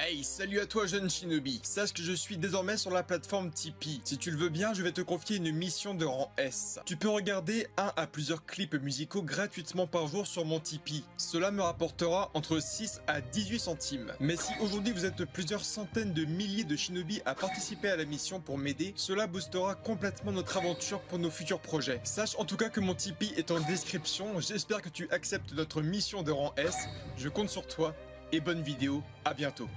Hey, salut à toi jeune shinobi. Sache que je suis désormais sur la plateforme Tipeee. Si tu le veux bien, je vais te confier une mission de rang S. Tu peux regarder un à plusieurs clips musicaux gratuitement par jour sur mon Tipeee. Cela me rapportera entre 6 à 18 centimes. Mais si aujourd'hui vous êtes plusieurs centaines de milliers de shinobi à participer à la mission pour m'aider, cela boostera complètement notre aventure pour nos futurs projets. Sache en tout cas que mon Tipeee est en description. J'espère que tu acceptes notre mission de rang S. Je compte sur toi et bonne vidéo. À bientôt.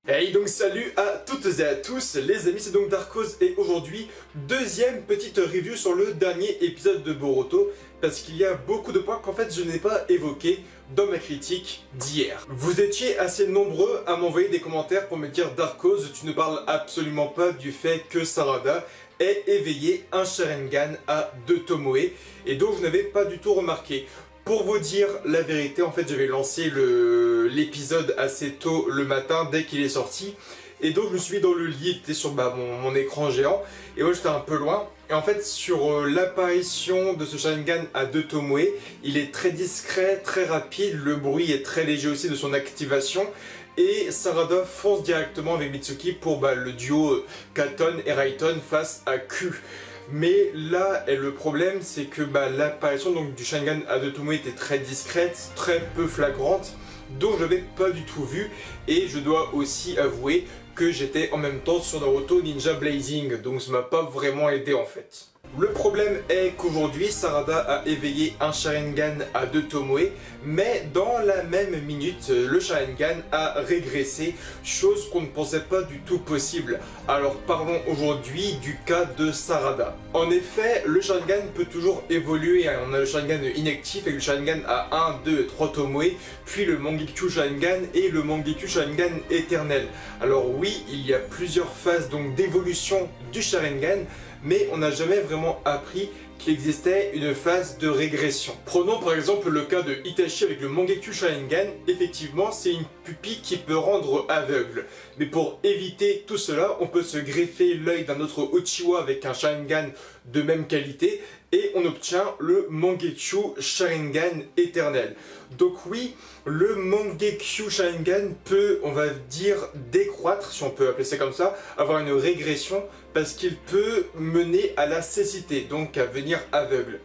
Hey, donc salut à toutes et à tous les amis, c'est donc Darkos et aujourd'hui, deuxième petite review sur le dernier épisode de Boruto parce qu'il y a beaucoup de points qu'en fait je n'ai pas évoqués dans ma critique d'hier. Vous étiez assez nombreux à m'envoyer des commentaires pour me dire Darkos, tu ne parles absolument pas du fait que Sarada ait éveillé un Sharingan à 2 Tomoe et donc je n'avais pas du tout remarqué. Pour vous dire la vérité, en fait j'avais lancé l'épisode assez tôt le matin dès qu'il est sorti. Et donc je me suis mis dans le lit, il était sur mon écran géant. Et moi j'étais un peu loin. Et en fait sur l'apparition de ce Sharingan à 2 Tomoe, il est très discret, très rapide. Le bruit est très léger aussi de son activation. Et Sarada fonce directement avec Mitsuki pour le duo Katon et Raiton face à Q. Mais là, le problème, c'est que l'apparition du Sharingan à 2 Tomoe était très discrète, très peu flagrante, donc je l'avais pas du tout vu. Et je dois aussi avouer que j'étais en même temps sur Naruto Ninja Blazing, donc ça m'a pas vraiment aidé en fait. Le problème est qu'aujourd'hui, Sarada a éveillé un Sharingan à 2 Tomoe, mais dans la même minute, le Sharingan a régressé, chose qu'on ne pensait pas du tout possible. Alors parlons aujourd'hui du cas de Sarada. En effet, le Sharingan peut toujours évoluer, on a le Sharingan inactif et le Sharingan à 1, 2 et 3 Tomoe, puis le Mangekyo Sharingan et le Mangekyo Sharingan éternel. Alors oui, il y a plusieurs phases d'évolution du Sharingan, mais on n'a jamais vraiment appris qu'il existait une phase de régression. Prenons par exemple le cas de Itachi avec le Mangekyo Sharingan. Effectivement, c'est une pupille qui peut rendre aveugle. Mais pour éviter tout cela, on peut se greffer l'œil d'un autre Uchiwa avec un Sharingan de même qualité et on obtient le Mangekyo Sharingan éternel. Donc oui, le Mangekyo Sharingan peut, on va dire, décroître, si on peut appeler ça comme ça, avoir une régression parce qu'il peut mener à la cécité, donc à devenir aveugle.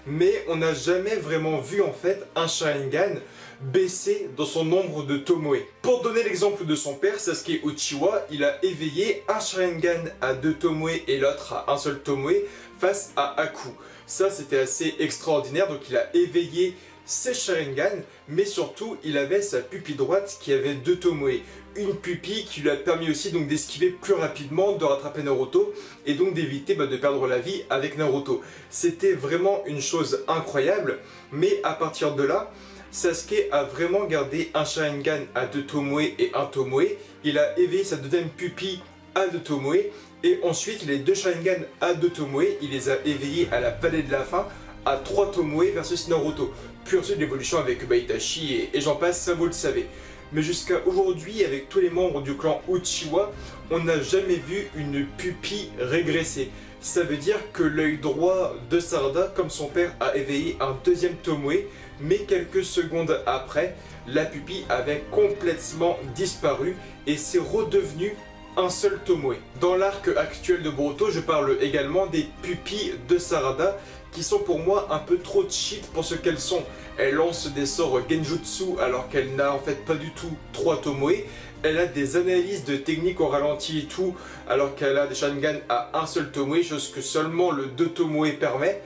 Mais on n'a jamais vraiment vu en fait un Sharingan baisser dans son nombre de Tomoe. Pour donner l'exemple de son père, Sasuke Uchiwa, il a éveillé un Sharingan à 2 Tomoe et l'autre à un seul Tomoe face à Aku. Ça c'était assez extraordinaire, donc il a éveillé ses Sharingan, mais surtout il avait sa pupille droite qui avait 2 Tomoe. Une pupille qui lui a permis aussi d'esquiver plus rapidement, de rattraper Naruto et donc d'éviter de perdre la vie avec Naruto. C'était vraiment une chose incroyable, mais à partir de là, Sasuke a vraiment gardé un Sharingan à 2 Tomoe et 1 Tomoe. Il a éveillé sa deuxième pupille à 2 Tomoe et ensuite les 2 Sharingan à 2 Tomoe, il les a éveillés à la vallée de la fin à 3 Tomoe versus Naruto. Puis ensuite l'évolution avec Itachi et j'en passe, ça vous le savez. Mais jusqu'à aujourd'hui, avec tous les membres du clan Uchiwa, on n'a jamais vu une pupille régresser. Ça veut dire que l'œil droit de Sarada, comme son père, a éveillé un deuxième Tomoe, mais quelques secondes après, la pupille avait complètement disparu et c'est redevenu un seul Tomoe. Dans l'arc actuel de Boruto, je parle également des pupilles de Sarada qui sont pour moi un peu trop cheat pour ce qu'elles sont. Elle lance des sorts Genjutsu alors qu'elle n'a en fait pas du tout 3 Tomoe. Elle a des analyses de techniques au ralenti et tout alors qu'elle a des Sharingan à un seul Tomoe, chose que seulement le 2 Tomoe permet.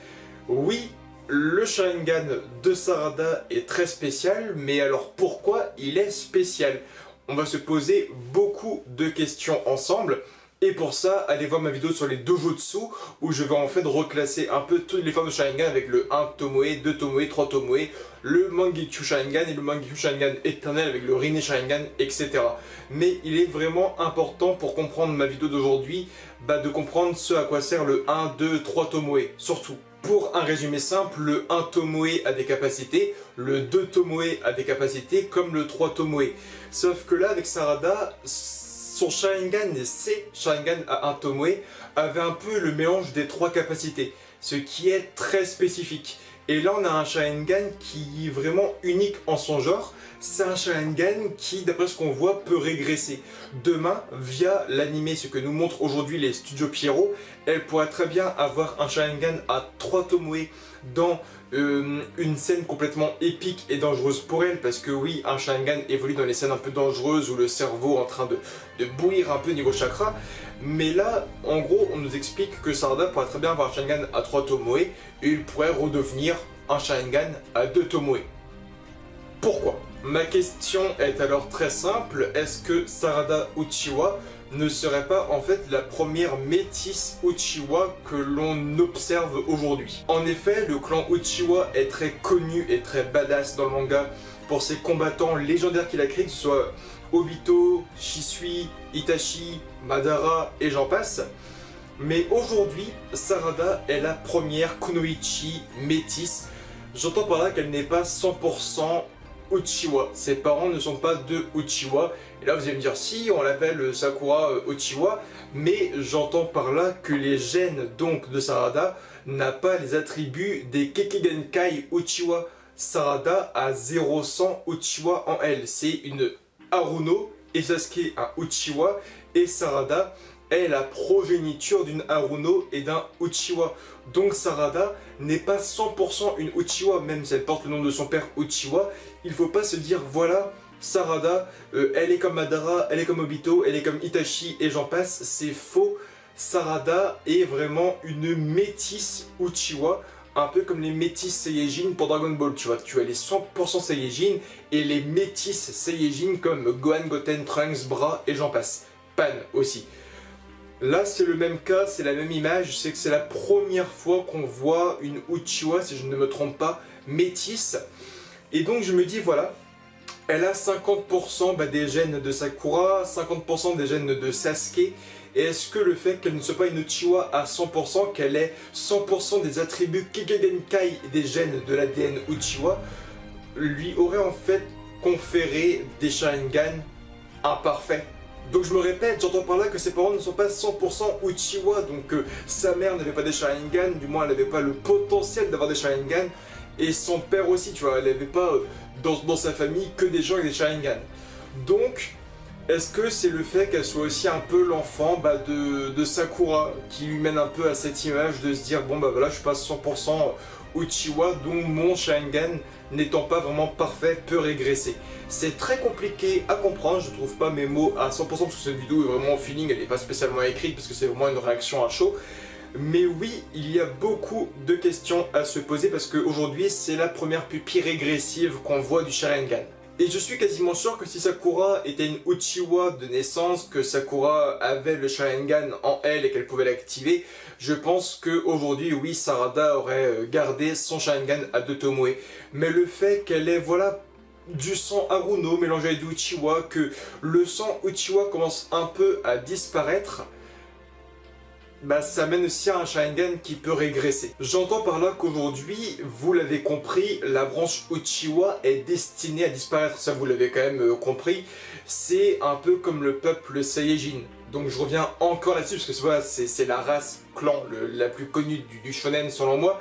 Oui, le Sharingan de Sarada est très spécial, mais alors pourquoi il est spécial? On va se poser beaucoup de questions ensemble. Et pour ça, allez voir ma vidéo sur les dojutsu où je vais en fait reclasser un peu toutes les formes de Sharingan avec le 1 Tomoe, 2 Tomoe, 3 Tomoe, le Mangekyo Sharingan et le Mangekyo Sharingan éternel avec le Rinne Sharingan, etc. Mais il est vraiment important pour comprendre ma vidéo d'aujourd'hui, de comprendre ce à quoi sert le 1, 2, 3 Tomoe, surtout. Pour un résumé simple, le 1 Tomoe a des capacités, le 2 Tomoe a des capacités comme le 3 Tomoe. Sauf que là, avec Sarada, son Sharingan et ses Sharingan à 1 Tomoe avaient un peu le mélange des 3 capacités, ce qui est très spécifique. Et là on a un Sharingan qui est vraiment unique en son genre. C'est un Sharingan qui, d'après ce qu'on voit, peut régresser. Demain, via l'anime, ce que nous montrent aujourd'hui les studios Pierrot, elle pourrait très bien avoir un Sharingan à 3 Tomoe dans une scène complètement épique et dangereuse pour elle, parce que oui, un Sharingan évolue dans les scènes un peu dangereuses où le cerveau est en train de bouillir un peu niveau chakra. Mais là, en gros, on nous explique que Sarada pourrait très bien avoir un Sharingan à 3 Tomoe et il pourrait redevenir un Sharingan à 2 Tomoe. Pourquoi? Ma question est alors très simple, est-ce que Sarada Uchiwa ne serait pas en fait la première métisse Uchiwa que l'on observe aujourd'hui? En effet, le clan Uchiwa est très connu et très badass dans le manga pour ses combattants légendaires qu'il a créés, que ce soit Obito, Shisui, Itachi, Madara et j'en passe. Mais aujourd'hui, Sarada est la première Kunoichi métisse. J'entends par là qu'elle n'est pas 100% Uchiwa. Ses parents ne sont pas de Uchiwa. Et là vous allez me dire si on l'appelle Sakura Uchiwa, mais j'entends par là que les gènes donc de Sarada n'a pas les attributs des Kekigenkai Uchiwa. Sarada a 0-100 Uchiwa en elle. C'est une Haruno et Sasuke un Uchiwa et Sarada est la progéniture d'une Haruno et d'un Uchiwa. Donc Sarada n'est pas 100% une Uchiwa, même si elle porte le nom de son père Uchiwa. Il ne faut pas se dire voilà, Sarada, elle est comme Madara, elle est comme Obito, elle est comme Itachi et j'en passe. C'est faux. Sarada est vraiment une métisse Uchiwa, un peu comme les métisses Saiyajin pour Dragon Ball, tu vois. Tu as les 100% Saiyajin et les métisses Saiyajin comme Gohan, Goten, Trunks, Bra et j'en passe. Pan aussi. Là c'est le même cas, c'est la même image, c'est que c'est la première fois qu'on voit une Uchiwa, si je ne me trompe pas, métisse. Et donc je me dis voilà, elle a 50% des gènes de Sakura, 50% des gènes de Sasuke. Et est-ce que le fait qu'elle ne soit pas une Uchiwa à 100%, qu'elle ait 100% des attributs Kekigenkai des gènes de l'ADN Uchiwa, lui aurait en fait conféré des Sharingan imparfaits? Donc je me répète, j'entends par là que ses parents ne sont pas 100% Uchiwa, donc sa mère n'avait pas des Sharingan, du moins elle n'avait pas le potentiel d'avoir des Sharingan, et son père aussi, tu vois, elle n'avait pas dans sa famille que des gens avec des Sharingan. Donc, est-ce que c'est le fait qu'elle soit aussi un peu l'enfant de Sakura qui lui mène un peu à cette image de se dire bon bah voilà, je suis pas 100% Uchiwa, donc mon Sharingan n'étant pas vraiment parfait peut régresser. C'est très compliqué à comprendre, je trouve pas mes mots à 100% parce que cette vidéo est vraiment au feeling, elle n'est pas spécialement écrite parce que c'est vraiment une réaction à chaud. Mais oui, il y a beaucoup de questions à se poser parce qu'aujourd'hui c'est la première pupille régressive qu'on voit du Sharingan. Et je suis quasiment sûr que si Sakura était une Uchiwa de naissance, que Sakura avait le Sharingan en elle et qu'elle pouvait l'activer, je pense qu'aujourd'hui, oui, Sarada aurait gardé son Sharingan à 2 Tomoe. Mais le fait qu'elle ait, voilà, du sang Haruno mélangé avec du Uchiwa, que le sang Uchiwa commence un peu à disparaître, bah ça mène aussi à un Sharingan qui peut régresser. J'entends par là qu'aujourd'hui, vous l'avez compris, la branche Uchiwa est destinée à disparaître, ça vous l'avez quand même compris. C'est un peu comme le peuple Saiyajin. Donc je reviens encore là-dessus parce que voilà, c'est la race clan la plus connue du shonen selon moi.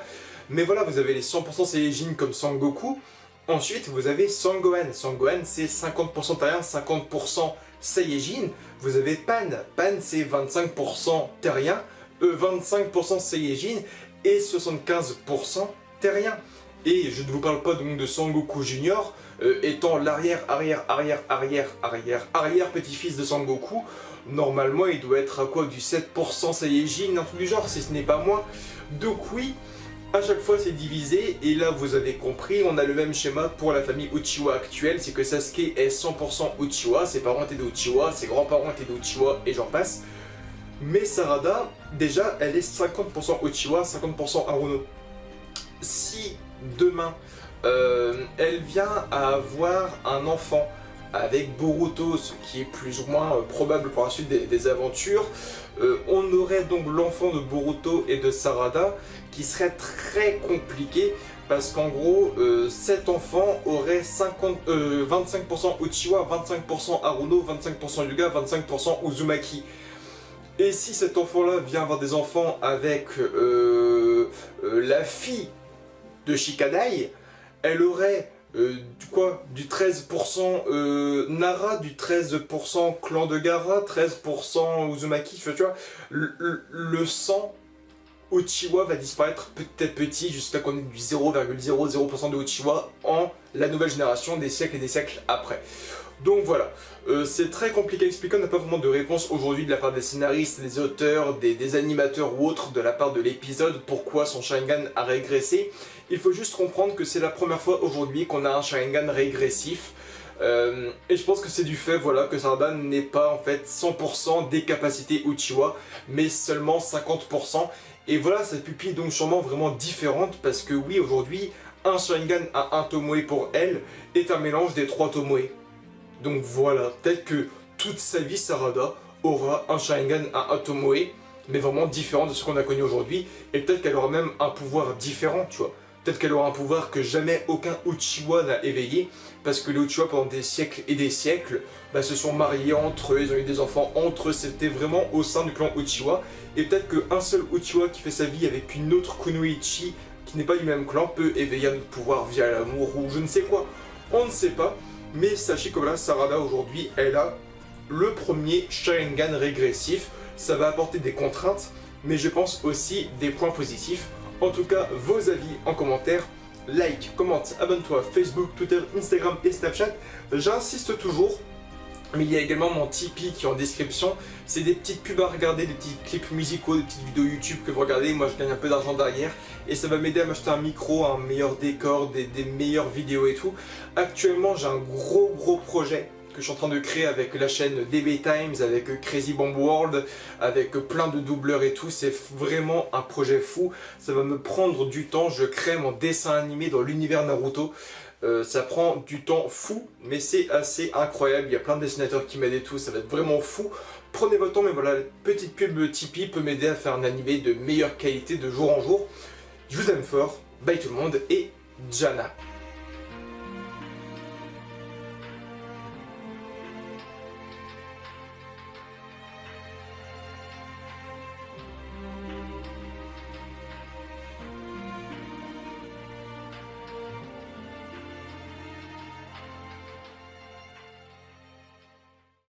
Mais voilà, vous avez les 100% Saiyajin comme Sangoku. Ensuite, vous avez Sangohan. Sangohan, c'est 50% terrien, 50% Saiyajin. Vous avez Pan. Pan, c'est 25% terrien, 25% Saiyajin et 75% terrien. Et je ne vous parle pas donc de Sangoku Junior, étant l'arrière petit-fils de Sangoku. Normalement, il doit être à quoi, du 7% Saiyajin, un truc du genre, si ce n'est pas moins. Donc oui, à chaque fois c'est divisé, et là vous avez compris, on a le même schéma pour la famille Uchiwa actuelle, c'est que Sasuke est 100% Uchiwa, ses parents étaient des Uchiwa, ses grands-parents étaient des Uchiwa, et j'en passe. Mais Sarada, déjà, elle est 50% Uchiwa, 50% Haruno. Si demain, elle vient à avoir un enfant avec Boruto, ce qui est plus ou moins probable pour la suite des aventures, on aurait donc l'enfant de Boruto et de Sarada qui serait très compliqué parce qu'en gros cet enfant aurait 25% Uchiwa, 25% Haruno, 25% Hyuga, 25% Uzumaki. Et si cet enfant là vient avoir des enfants avec la fille de Shikadai, elle aurait du 13% Nara, du 13% clan de Gaara, 13% Uzumaki, tu vois, le sang Uchiwa va disparaître petit à petit jusqu'à qu'on ait du 0,00% de Uchiwa en la nouvelle génération des siècles et des siècles après. Donc voilà, c'est très compliqué à expliquer, on n'a pas vraiment de réponse aujourd'hui de la part des scénaristes, des auteurs, des animateurs ou autres de la part de l'épisode, pourquoi son Sharingan a régressé. Il faut juste comprendre que c'est la première fois aujourd'hui qu'on a un Sharingan régressif. Et je pense que c'est du fait voilà, que Sarada n'est pas en fait 100% des capacités Uchiwa, mais seulement 50%. Et voilà, sa pupille est donc sûrement vraiment différente parce que oui, aujourd'hui, un Sharingan à un Tomoe pour elle est un mélange des 3 Tomoe. Donc voilà, peut-être que toute sa vie, Sarada aura un Sharingan à un Tomoe, mais vraiment différent de ce qu'on a connu aujourd'hui. Et peut-être qu'elle aura même un pouvoir différent, tu vois. Peut-être qu'elle aura un pouvoir que jamais aucun Uchiwa n'a éveillé, parce que les Uchiwa pendant des siècles et des siècles se sont mariés entre eux, ils ont eu des enfants entre eux, c'était vraiment au sein du clan Uchiwa. Et peut-être qu'un seul Uchiwa qui fait sa vie avec une autre Kunoichi qui n'est pas du même clan peut éveiller un autre pouvoir via l'amour ou je ne sais quoi. On ne sait pas, mais sachez que voilà, Sarada aujourd'hui, elle a le premier Sharingan régressif. Ça va apporter des contraintes, mais je pense aussi des points positifs. En tout cas, vos avis en commentaire, like, commente, abonne-toi, Facebook, Twitter, Instagram et Snapchat. J'insiste toujours, mais il y a également mon Tipeee qui est en description. C'est des petites pubs à regarder, des petits clips musicaux, des petites vidéos YouTube que vous regardez. Moi, je gagne un peu d'argent derrière et ça va m'aider à m'acheter un micro, un meilleur décor, des meilleures vidéos et tout. Actuellement, j'ai un gros projet que je suis en train de créer avec la chaîne DB Times, avec Crazy Bomb World, avec plein de doubleurs et tout. C'est vraiment un projet fou. Ça va me prendre du temps. Je crée mon dessin animé dans l'univers Naruto. Ça prend du temps fou, mais c'est assez incroyable. Il y a plein de dessinateurs qui m'aident et tout. Ça va être vraiment fou. Prenez votre temps, mais voilà, la petite pub Tipeee peut m'aider à faire un animé de meilleure qualité de jour en jour. Je vous aime fort. Bye tout le monde et Jana.